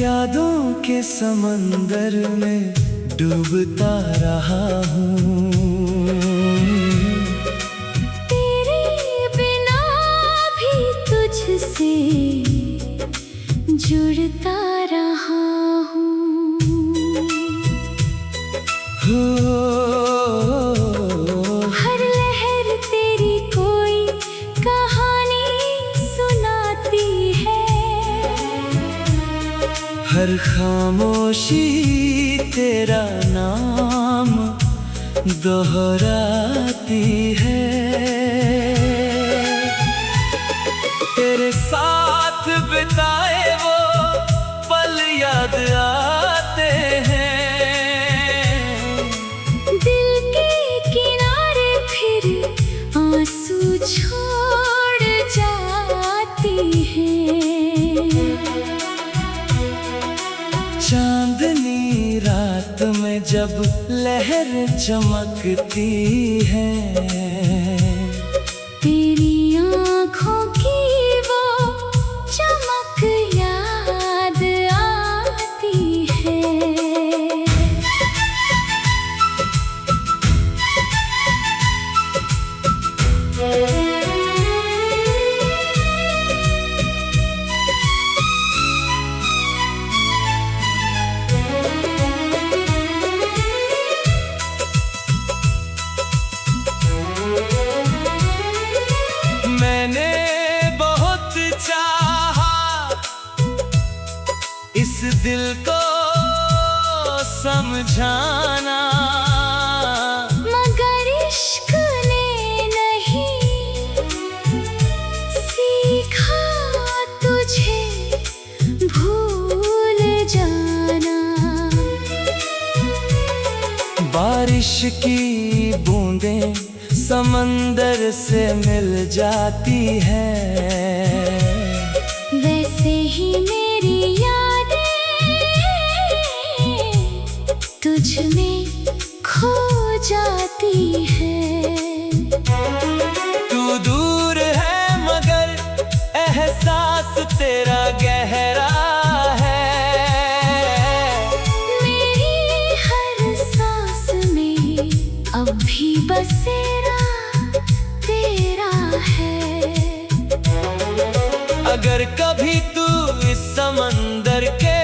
यादों के समंदर में डूबता रहा हूँ। तेरे बिना भी तुझसे जुड़ता रहा हूँ। हर लहर तेरी कोई कहानी सुनाती है। हर खामोशी तेरा नाम दोहराती है। तेरे साथ बिताए वो पल याद आते हैं। दिल के किनारे फिर आंसू छोड़ जाती है। चांदनी रात में जब लहर चमकती है, तेरी आँखों की वो चमक याद आती है। मैंने बहुत चाहा इस दिल को समझाना, मगर इश्क ने नहीं सीखा तुझे भूल जाना। बारिश की बूंदें समंदर से मिल जाती है। वैसे ही मेरी यादें तुझ में खो जाती है। तू दूर है मगर एहसास तेरा गहरा है। मेरी हर सांस में अब भी बसेरा तेरा है। अगर कभी तू इस समंदर के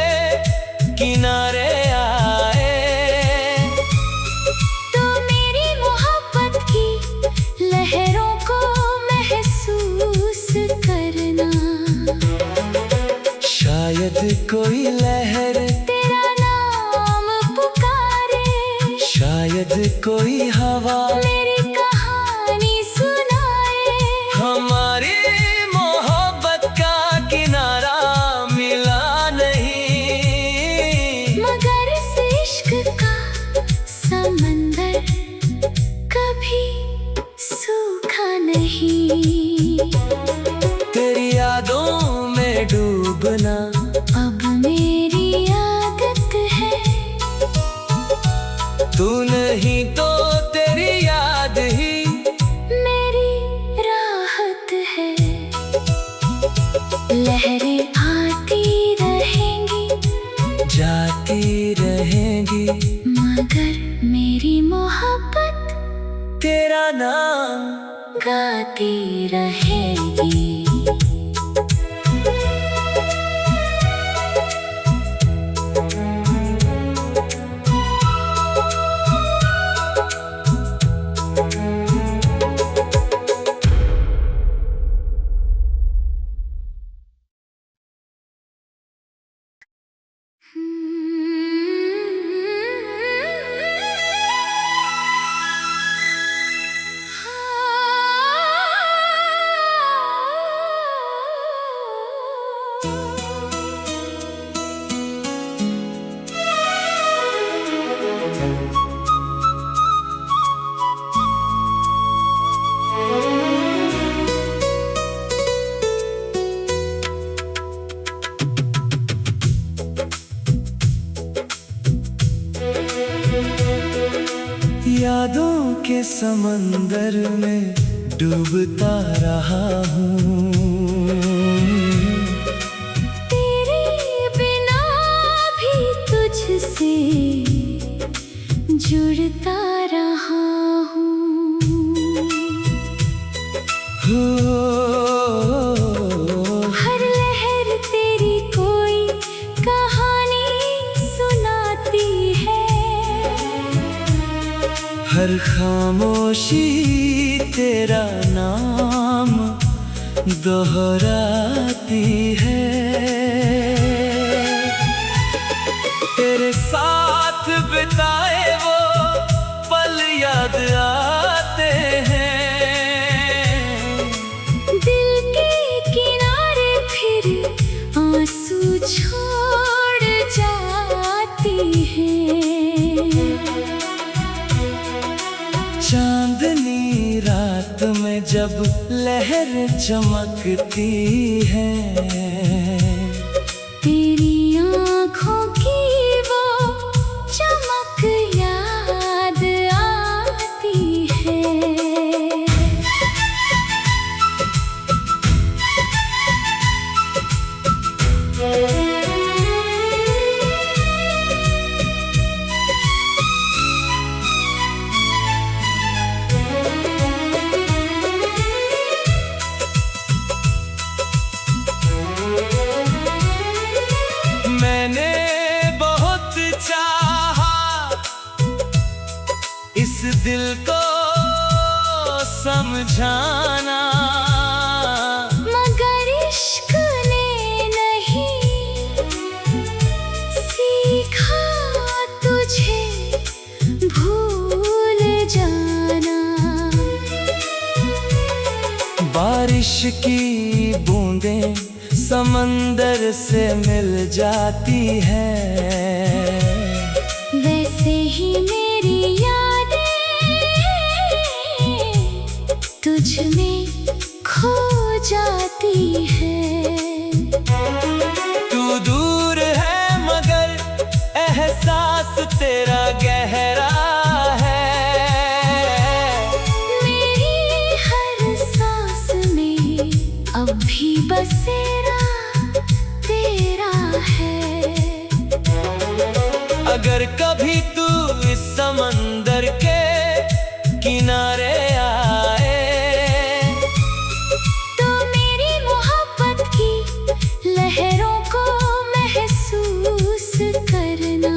किनारे आए, तो मेरी मोहब्बत की लहरों को महसूस करना। शायद कोई लहर तेरा नाम पुकारे, शायद कोई हवा मेरी कहानी सुनाए। हमारी मोहब्बत का किनारा मिला नहीं, मगर इस इश्क का समंदर कभी सूखा नहीं। तेरी यादों में डूबना अब मेरी आदत है। तू नहीं तो तेरी याद ही मेरी राहत है। लहरें आती रहेंगी जाती रहेंगी, मगर मेरी मोहब्बत तेरा नाम गाती रहेगी। यादों के समंदर में डूबता रहा हूँ। तेरे बिना जुड़ता रहा हूँ। हर लहर तेरी कोई कहानी सुनाती है, हर खामोशी तेरा नाम दोहराती है। तेरे साथ बिताए वो पल याद आते हैं, दिल के किनारे फिर आंसू छोड़ जाती है। चांदनी रात में जब लहर चमकती है, तेरी आँखों की वो चमक याद आती है। मैंने बहुत चाहा इस दिल को समझाना, मगर इश्क ने नहीं सीखा तुझे भूल जाना। बारिश की बूंदें समंदर से मिल जाती है, वैसे ही मेरी यादें तुझ में खो जाती है। तू दूर है मगर एहसास तेरा गहरा है, मेरी हर सांस में अब भी बसेरा तेरा है। अगर कभी तू इस समंदर के किनारे आए, तो मेरी मोहब्बत की लहरों को महसूस करना।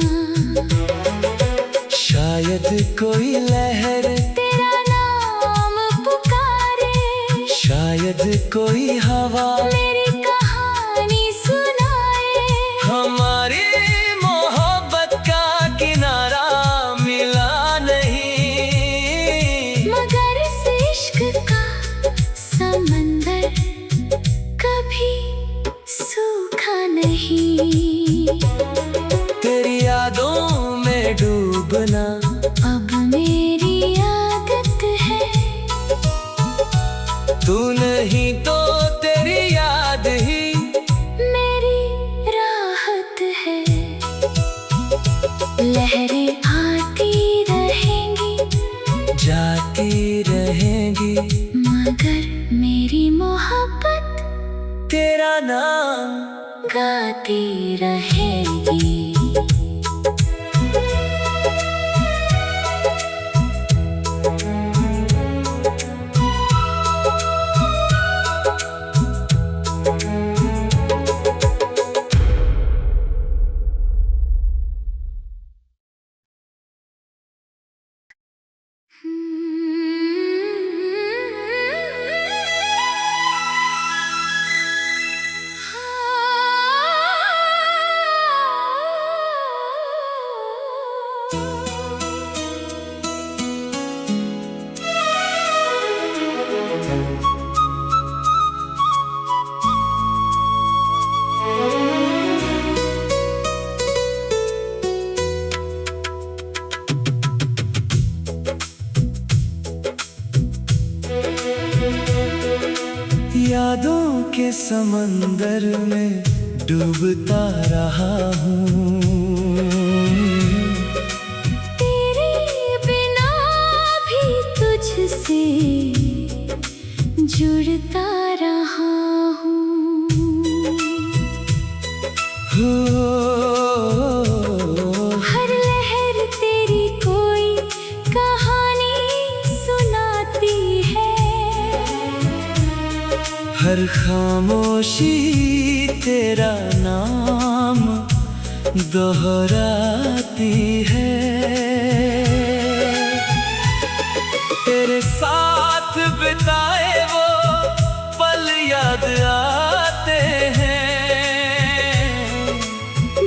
शायद कोई लहर तेरा नाम पुकारे, शायद कोई हवा मेरी कहानी सुनाए। हमारी मोहब्बत का किनारा मिला नहीं, मगर इस इश्क का समंदर कभी सूखा नहीं। तेरी यादों में डूबना अब मेरी आदत है, तू नहीं तो तेरी याद ही मेरी राहत है। लहरें आती रहेंगी जाती रहेंगी, मगर मेरी मोहब्बत तेरा नाम गाती रहेगी। यादों के समंदर में डूबता रहा हूँ, तेरे बिना भी तुझसे जुड़ता रहा हूँ। हर लहर तेरी कोई हर खामोशी तेरा नाम दोहराती है। तेरे साथ बिताए वो पल याद आते हैं।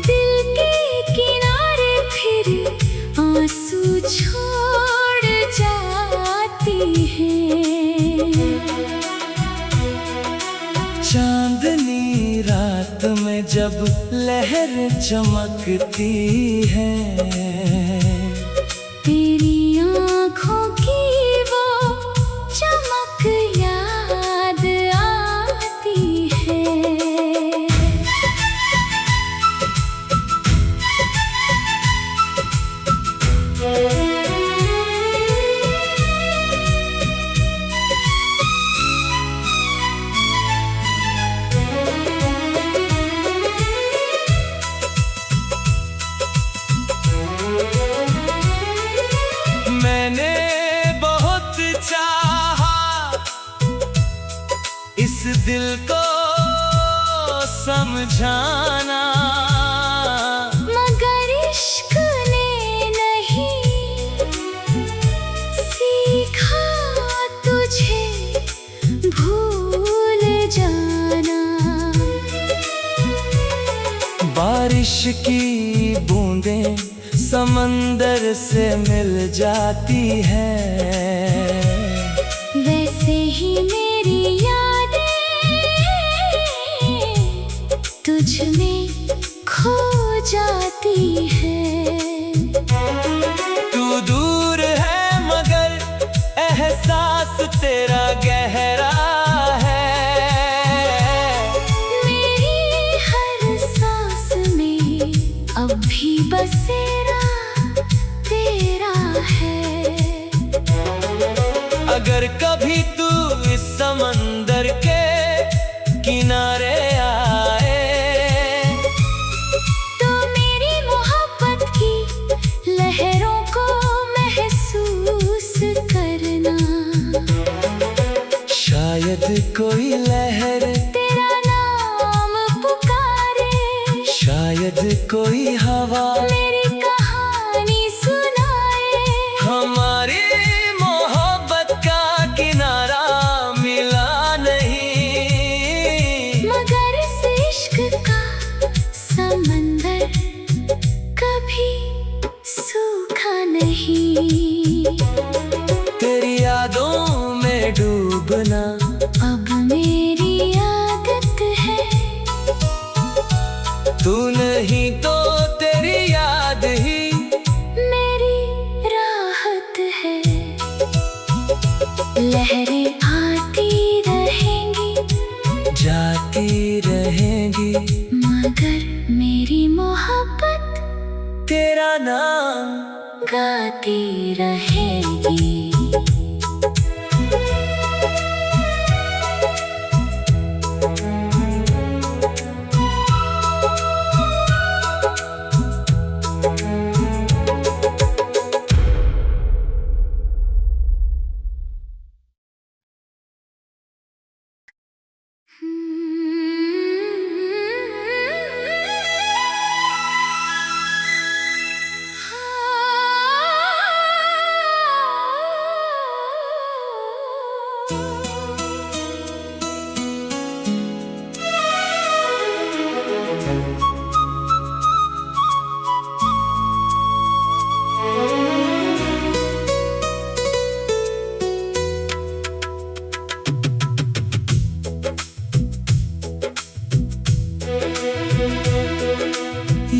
दिल के किनारे फिर आंसू छोड़ जाती हैं। चांदनी रात में जब लहर चमकती है, तेरी आँखों की वो चमक याद आती है। मैंने बहुत चाहा इस दिल को समझाना, मगर इश्क ने नहीं सीखा तुझे भूल जाना। बारिश की बूंदें समंदर से मिल जाती है, वैसे ही मेरी यादें तुझ में खो जाती है। तू दूर है मगर एहसास तेरा गहरा है। मेरी हर सांस में अब भी बसेरा तेरा है। अगर कभी तू इस समंदर के किनारे आए, तो मेरी मोहब्बत की लहरों को महसूस करना। शायद कोई लहर तेरा नाम पुकारे, शायद कोई हवा मेरी कहानी सुनाए। हमारी मोहब्बत का किनारा मिला नहीं, मगर इस इश्क का समंदर कभी सूखा नहीं। तेरी यादों में डूबना अब मेरी आदत है। तू नहीं तो तेरी याद ही मेरी राहत है। लहरें आती रहेंगी जाती रहेंगी, मगर मेरी मोहब्बत तेरा नाम गाती रहेगी।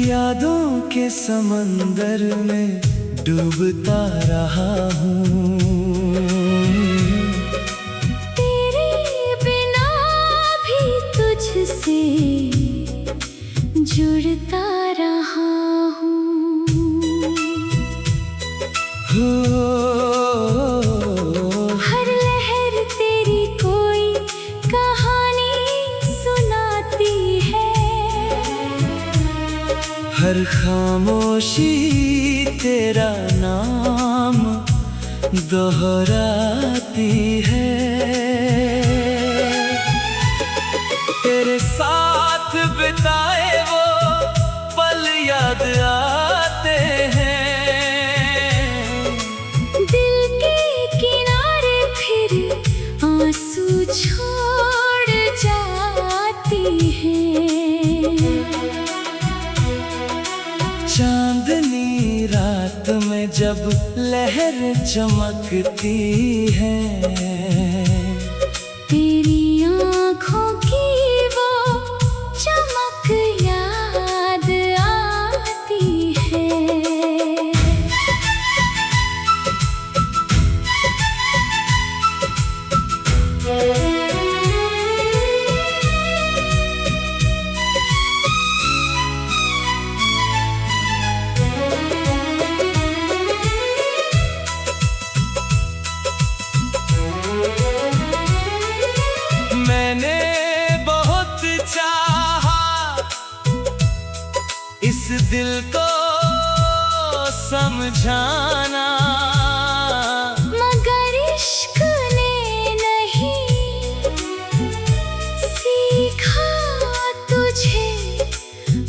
यादों के समंदर में डूबता रहा हूँ। तेरे बिना भी तुझसे जुड़ता रहा हूँ। हर लहर तेरी कोई कहानी सुनाती है। हर खामोशी तेरा नाम दोहराती है। बिताए वो पल याद आते हैं। दिल के किनारे फिर आंसू छोड़ जाती हैं। चांदनी रात में जब लहर चमकती है, तेरी आँखों की वो चमक याद आती है। मैंने बहुत चाहा इस दिल को समझाना, मगर इश्क ने नहीं सीखा तुझे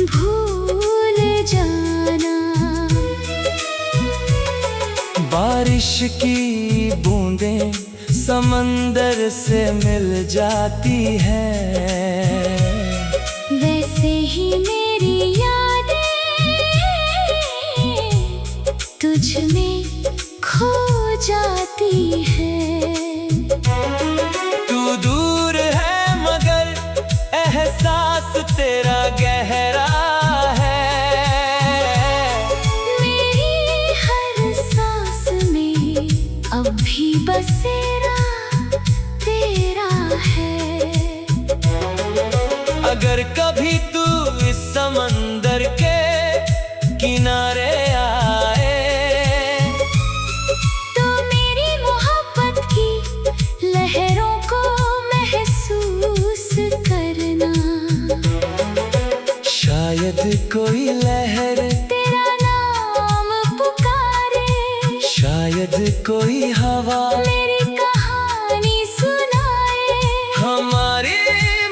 भूल जाना। बारिश की बूंदें समंदर से मिल जाती है, वैसे ही मेरी यादें तुझ में खो जाती है। तू दूर है मगर एहसास तेरा गहरा है। मेरी हर सांस में अब भी बसेरा तेरा है। अगर कभी तू इस समंदर के किनारे आए, तो मेरी मोहब्बत की लहरों को महसूस करना। शायद कोई लहर तेरा नाम पुकारे, शायद कोई हवा मेरी कहानी सुनाए। हमारी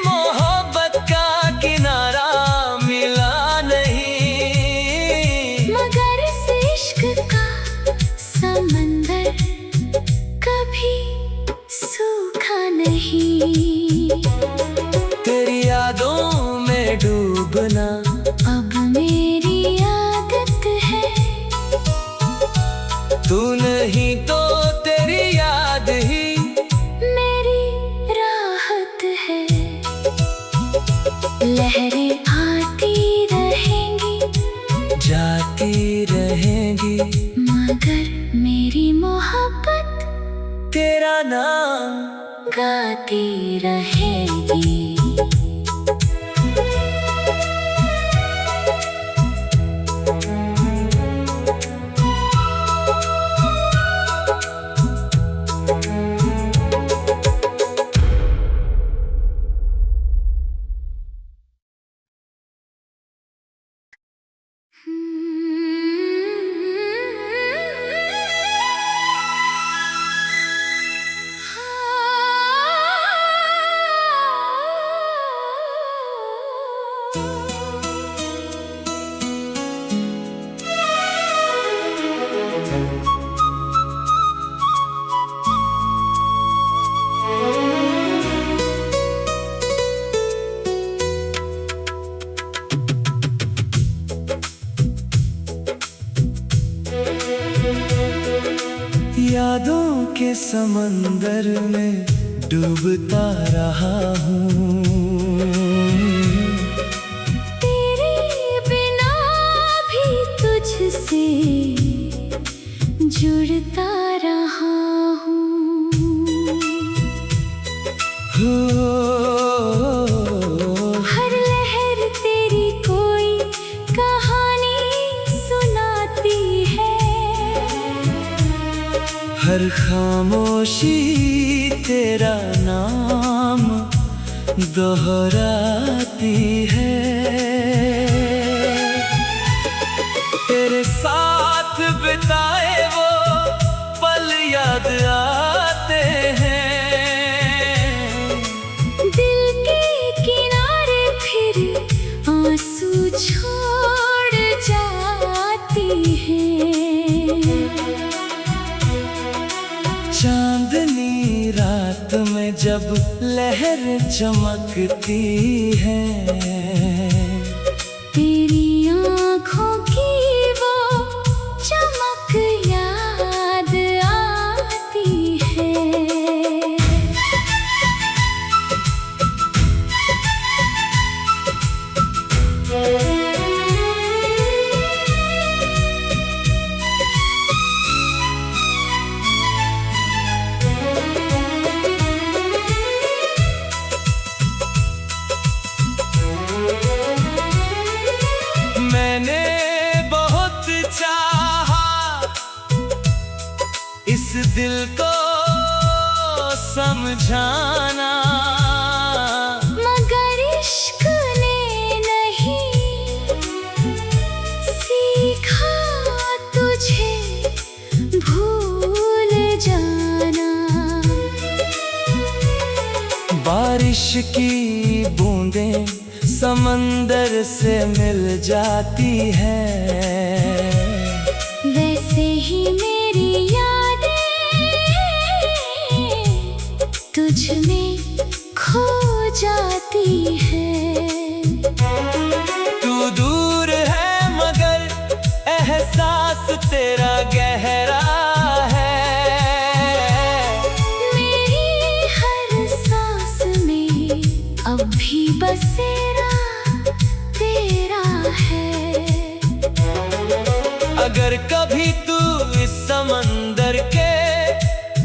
मोहब्बत का किनारा मिला नहीं, मगर इस इश्क का समंदर कभी सूखा नहीं। तेरी यादों में डूबना अब मेरी आदत है। तू नहीं तो तेरी याद ही मेरी राहत है। लहरें आती रहेंगी जाती रहेंगी, मगर मेरी मोहब्बत तेरा नाम गाती रहेगी। यादों के समंदर में डूबता रहा हूँ। तेरे बिना भी तुझसे जुड़ता रहा हूँ। हर लहर तेरी कोई कहानी सुनाती है। हर खामोशी तेरा नाम दोहराती है। तेरे साथ बिताए वो पल याद आते हैं। दिल के किनारे फिर जब लहर चमकती है, तेरी आँखों की वो चमक याद आती है। मैंने बहुत चाहा इस दिल को समझाना, मगर इश्क ने नहीं सीखा तुझे भूल जाना। बारिश की बूंदें समंदर से मिल जाती है, वैसे ही मेरी यादें तुझ में खो जाती है। तू दूर है मगर एहसास तेरा गहरा है, मेरी हर सांस में अब भी बसेरा तेरा है। अगर कभी तू इस समंदर के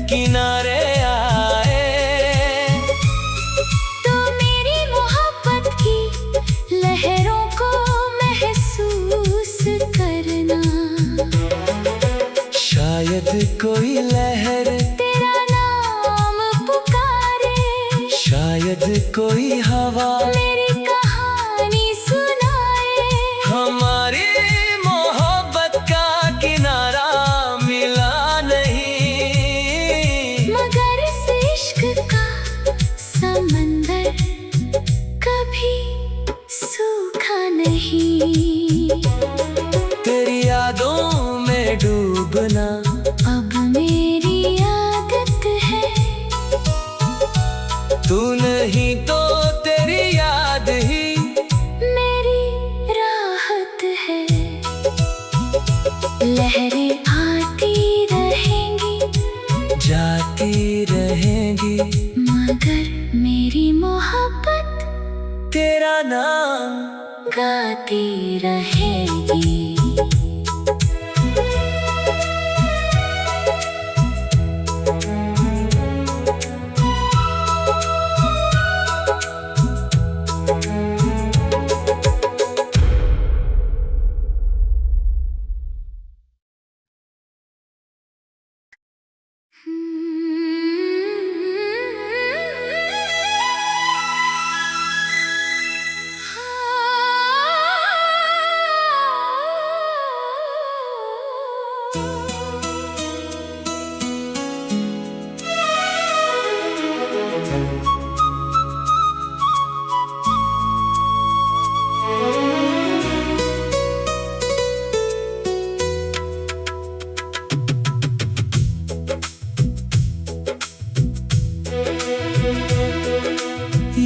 किनारे आए, तो मेरी मोहब्बत की लहरों को महसूस करना। शायद कोई लहर तेरा नाम पुकारे, शायद कोई हवा मेरी कहानी सुनाए। हमारी मोहब्बत का किनारा मिला नहीं, मगर इस इश्क का समंदर कभी सूखा नहीं। तेरी यादों में डूबना अब मेरी आदत है, तू नहीं तो तेरी याद ही मेरी राहत है। लहरें आती रहेंगी जाती रहेंगी, मगर मेरी मोहब्बत तेरा नाम गाती रहेगी।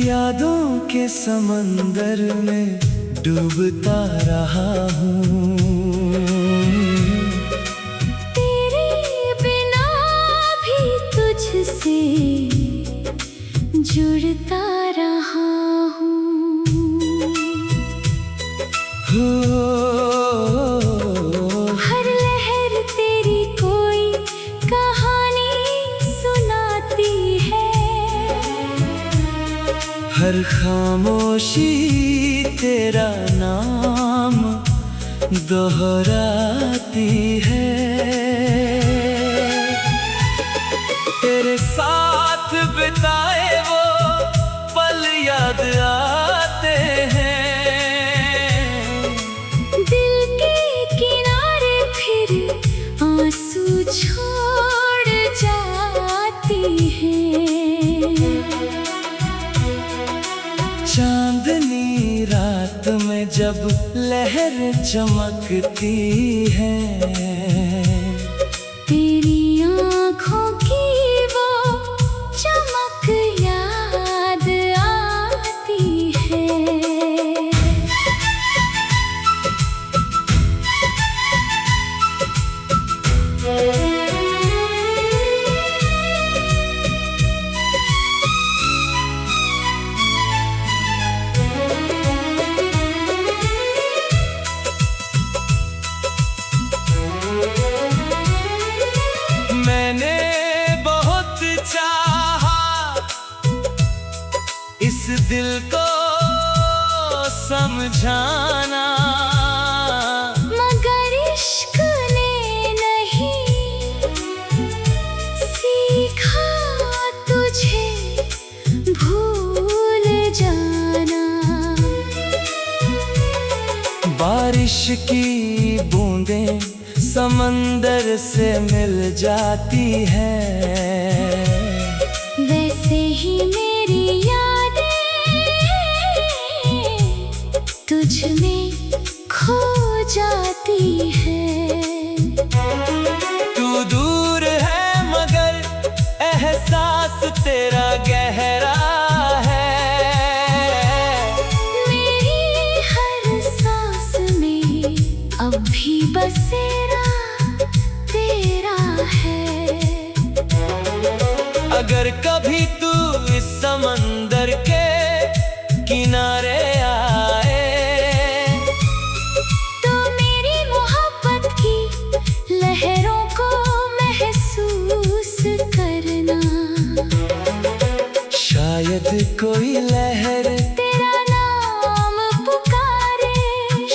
यादों के समंदर में डूबता रहा हूँ, तेरे बिना भी तुझसे जुड़ता रहा हूँ। हर लहर तेरी कोई कहानी सुनाती है, हर खामोशी तेरा नाम दोहराती है। तेरे साथ बिताए वो पल याद आते हैं, दिल के किनारे फिर आंसू छोड़ जाती है। चांदनी रात में जब लहर चमकती है, तेरी आँखों की वो चमक इस दिल को समझाना, मगर इश्क ने नहीं सीखा तुझे भूल जाना। बारिश की बूंदें समंदर से मिल जाती हैं, वैसे ही मेरी यादें तुझ में खो जाती है। तू दूर है मगर एहसास तेरा गहरा है। मेरी हर सांस में अब भी बसेरा तेरा है। अगर कभी तू इस समंदर के किनारे आए, तो मेरी मोहब्बत की लहरों को महसूस करना। शायद कोई लहर तेरा नाम पुकारे,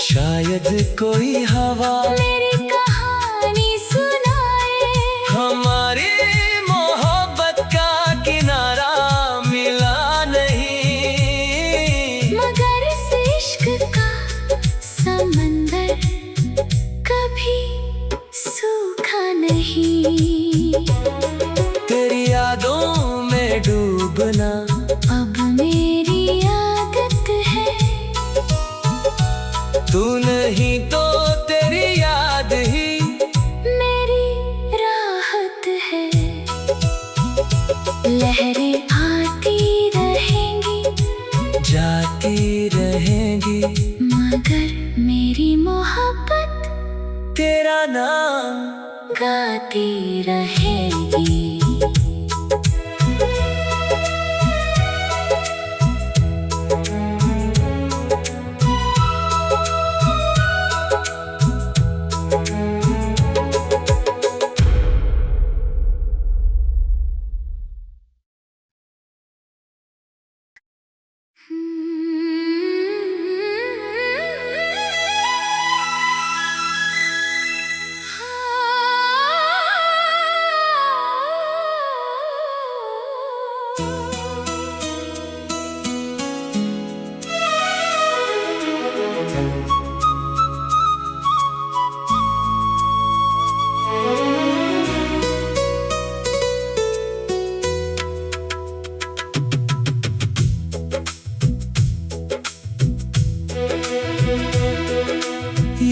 शायद कोई हवा मेरी कहानी सुनाए। हमारी मोहब्बत का किनारा मिला नहीं, मगर इस इश्क का समंदर कभी सूखा नहीं। तेरी यादों में डूबना अब मेरी आदत है। तू नहीं तो तेरी याद ही मेरी राहत है। लहरें आती रहेंगी जाती रहेंगी, मगर मेरी मोहब्बत तेरा नाम गाती रहेगी।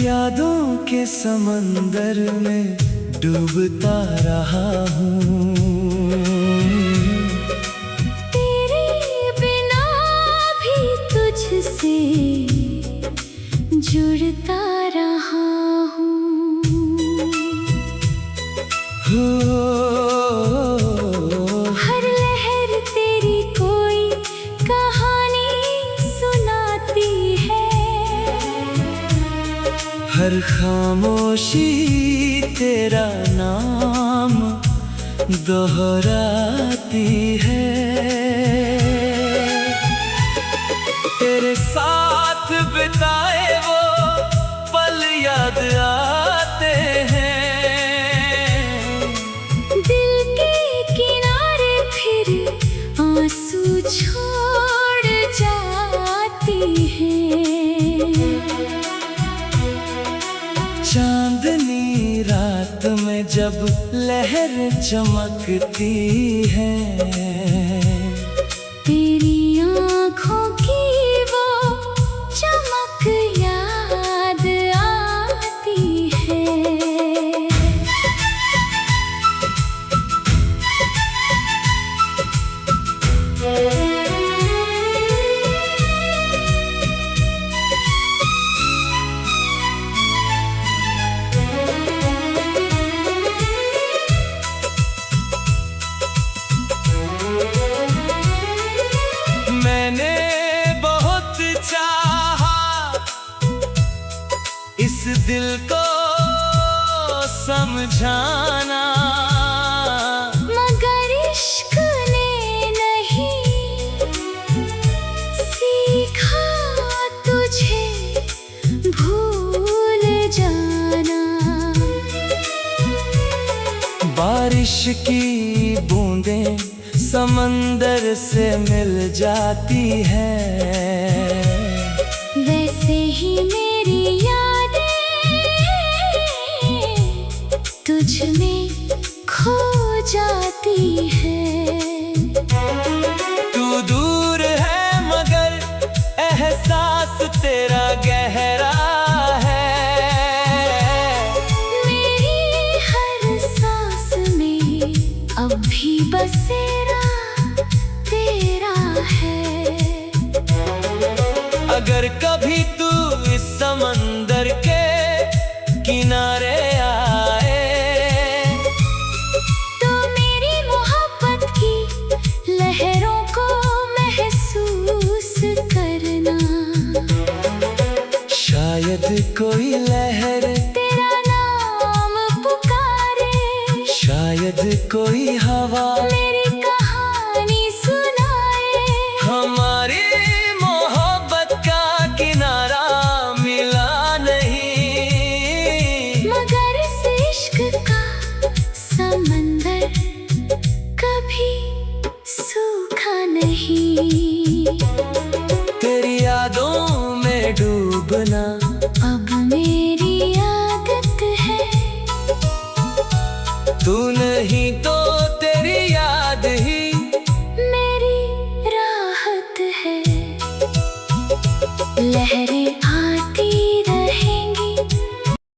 यादों के समंदर में डूबता रहा हूँ। तेरे बिना भी तुझसे जुड़ता रहा हूँ। हर लहर तेरी कोई कहानी सुनाती है। हर खामोशी तेरा नाम दोहराती है। तेरे साथ बिताए वो पल याद आते हैं। दिल के किनारे फिर आंसू छोड़ जाती है। चांदनी रात में जब लहर चमकती है, तेरी आँखों की वो चमक याद आती है। मैंने बहुत चाहा इस दिल को समझाना, मगर इश्क ने नहीं की बूंदें समंदर से मिल जाती हैं, वैसे ही मेरी यादें तुझ में खो जाती है। तू दूर है मगर एहसास तेरा गहरा है, मेरी हर सांस में अब भी बसेरा तेरा है। अगर कभी तू इस समंदर के किनारे आए तो मेरी मोहब्बत की लहरों को महसूस करना। शायद कोई लहर तेरा नाम पुकारे, शायद कोई हवा मेरी कहानी सुनाए। हमारी मोहब्बत का किनारा मिला नहीं, मगर इस इश्क का समंदर कभी सूखा नहीं। तेरी यादों में डूबना अब मेरी आदत है, तू नहीं तो तेरी याद ही मेरी राहत है। लहरें